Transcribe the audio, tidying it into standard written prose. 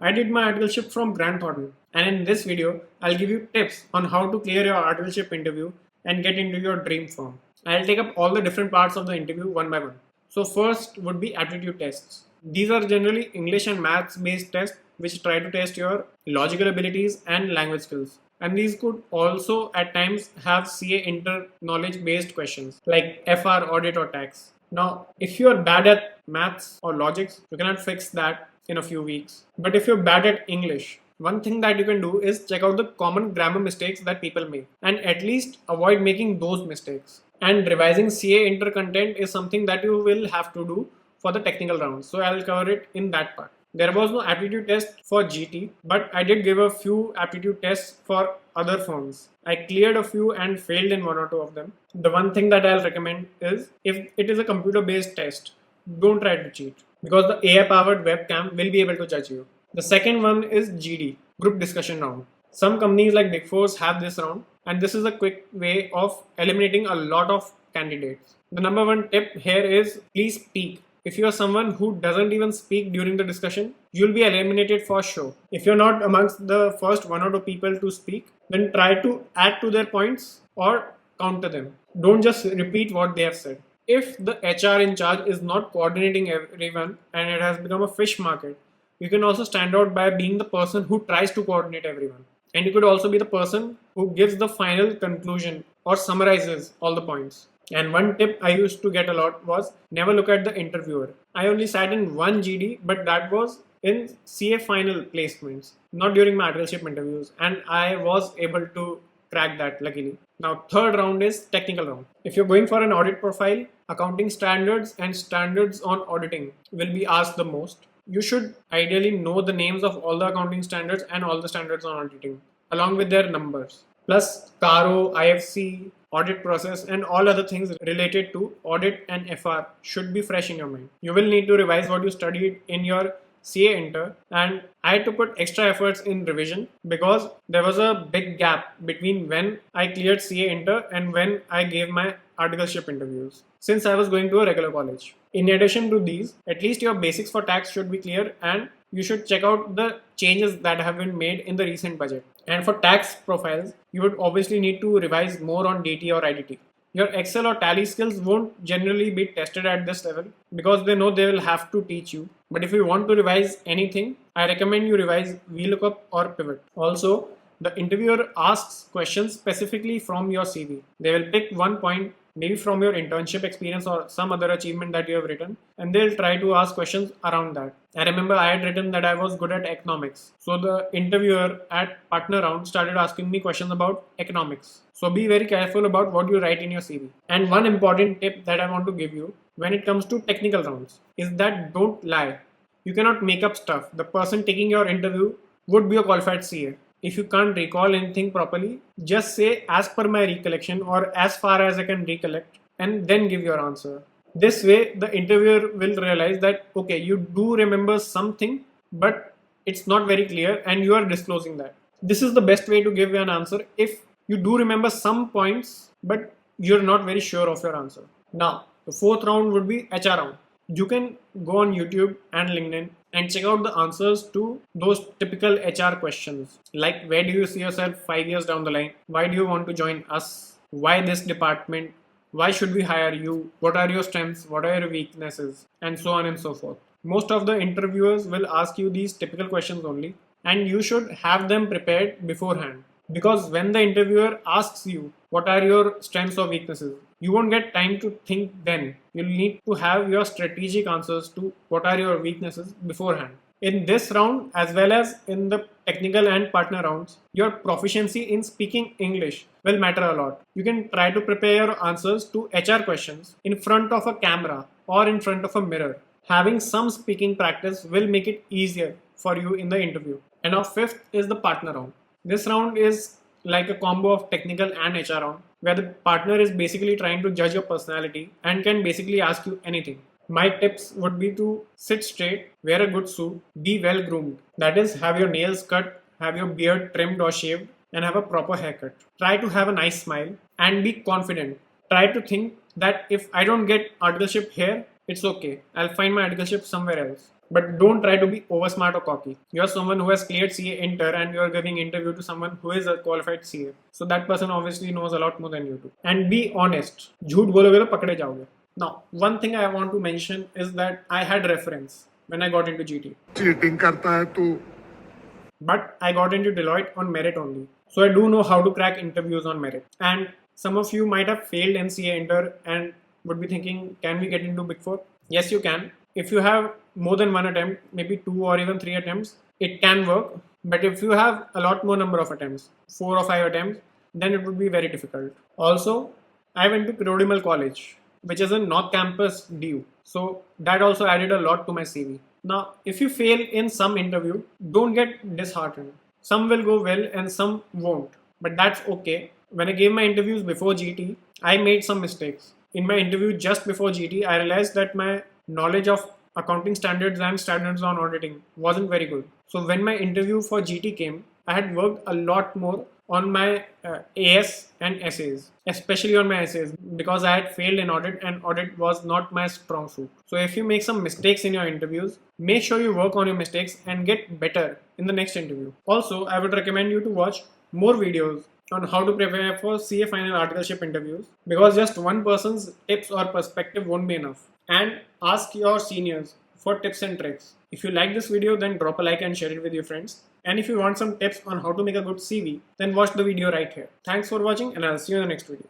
I did my articleship from Grant Thornton, and in this video, I'll give you tips on how to clear your articleship interview and get into your dream firm. I'll take up all the different parts of the interview one by one. So first would be aptitude tests. These are generally English and maths based tests which try to test your logical abilities and language skills. And these could also at times have CA inter knowledge based questions like FR, audit or tax. Now, if you are bad at maths or logics, you cannot fix that in a few weeks. But if you're bad at English, one thing that you can do is check out the common grammar mistakes that people make and at least avoid making those mistakes. And revising CA inter content is something that you will have to do for the technical round. So I'll cover it in that part. There was no aptitude test for GT, but I did give a few aptitude tests for other firms. I cleared a few and failed in one or two of them. The one thing that I'll recommend is if it is a computer based test, don't try to cheat because the AI powered webcam will be able to judge you. The second one is GD, group discussion round. Some companies like Big Fours have this round, and this is a quick way of eliminating a lot of candidates. The number one tip here is please speak. If you are someone who doesn't even speak during the discussion, you'll be eliminated for sure. If you're not amongst the first one or two people to speak, then try to add to their points or counter them. Don't just repeat what they have said. If the HR in charge is not coordinating everyone and it has become a fish market, you can also stand out by being the person who tries to coordinate everyone. And you could also be the person who gives the final conclusion or summarizes all the points. And one tip I used to get a lot was never look at the interviewer. I only sat in one GD, but that was in CA final placements, not during my articleship interviews. And I was able to crack that luckily. Now, third round is technical round. If you're going for an audit profile, accounting standards and standards on auditing will be asked the most. You should ideally know the names of all the accounting standards and all the standards on auditing, along with their numbers. Plus, CARO, IFC, audit process, and all other things related to audit and FR should be fresh in your mind. You will need to revise what you studied in your CA inter, and I had to put extra efforts in revision because there was a big gap between when I cleared CA inter and when I gave my articleship interviews, since I was going to a regular college. In addition to these, at least your basics for tax should be clear and you should check out the changes that have been made in the recent budget. And for tax profiles, you would obviously need to revise more on DT or IDT. Your Excel or Tally skills won't generally be tested at this level because they know they will have to teach you. But if you want to revise anything, I recommend you revise VLOOKUP or Pivot. Also, the interviewer asks questions specifically from your CV. They will pick one point, maybe from your internship experience or some other achievement that you have written, and they'll try to ask questions around that. I remember I had written that I was good at economics. So the interviewer at partner round started asking me questions about economics. So be very careful about what you write in your CV. And one important tip that I want to give you when it comes to technical rounds is that don't lie. You cannot make up stuff. The person taking your interview would be a qualified CA. If you can't recall anything properly, just say as per my recollection or as far as I can recollect and then give your answer. This way, the interviewer will realize that, okay, you do remember something, but it's not very clear and you are disclosing that. This is the best way to give an answer if you do remember some points, but you're not very sure of your answer. Now, the fourth round would be HR round. You can go on YouTube and LinkedIn and check out the answers to those typical HR questions like where do you see yourself 5 years down the line? Why do you want to join us? Why this department? Why should we hire you? What are your strengths? What are your weaknesses? And so on and so forth. Most of the interviewers will ask you these typical questions only, and you should have them prepared beforehand. Because when the interviewer asks you what are your strengths or weaknesses, you won't get time to think then. You'll need to have your strategic answers to what are your weaknesses beforehand. In this round, as well as in the technical and partner rounds, your proficiency in speaking English will matter a lot. You can try to prepare your answers to HR questions in front of a camera or in front of a mirror. Having some speaking practice will make it easier for you in the interview. And now fifth is the partner round. This round is like a combo of technical and HR round, where the partner is basically trying to judge your personality and can basically ask you anything. My tips would be to sit straight, wear a good suit, be well groomed. That is, have your nails cut, have your beard trimmed or shaved, and have a proper haircut. Try to have a nice smile and be confident. Try to think that if I don't get articleship here, it's okay. I'll find my articleship somewhere else. But don't try to be over smart or cocky. You're someone who has cleared CA Inter and you're giving interview to someone who is a qualified CA. So that person obviously knows a lot more than you do. And be honest. झूठ बोलोगे तो पकड़े जाओगे. Now, one thing I want to mention is that I had reference when I got into GT. Cheating करता है तू. But I got into Deloitte on merit only. So I do know how to crack interviews on merit. And some of you might have failed in CA Inter and would be thinking, can we get into Big Four? Yes, you can. If you have more than one attempt, maybe 2 or even 3 attempts, it can work. But if you have a lot more number of attempts, 4 or 5 attempts, then it would be very difficult. Also, I went to Pirodimal College, which is in North Campus DU. So that also added a lot to my CV. Now, if you fail in some interview, don't get disheartened. Some will go well and some won't. But that's okay. When I gave my interviews before GT, I made some mistakes. In my interview just before GT, I realized that my knowledge of accounting standards and standards on auditing wasn't very good. So when my interview for GT came, I had worked a lot more on my AS and essays, especially on my essays, because I had failed in audit and audit was not my strong suit. So if you make some mistakes in your interviews, make sure you work on your mistakes and get better in the next interview. Also, I would recommend you to watch more videos on how to prepare for CA final articleship interviews, because just one person's tips or perspective won't be enough. And ask your seniors for tips and tricks. If you like this video, then drop a like and share it with your friends. And if you want some tips on how to make a good CV, then watch the video right here. Thanks for watching and I'll see you in the next video.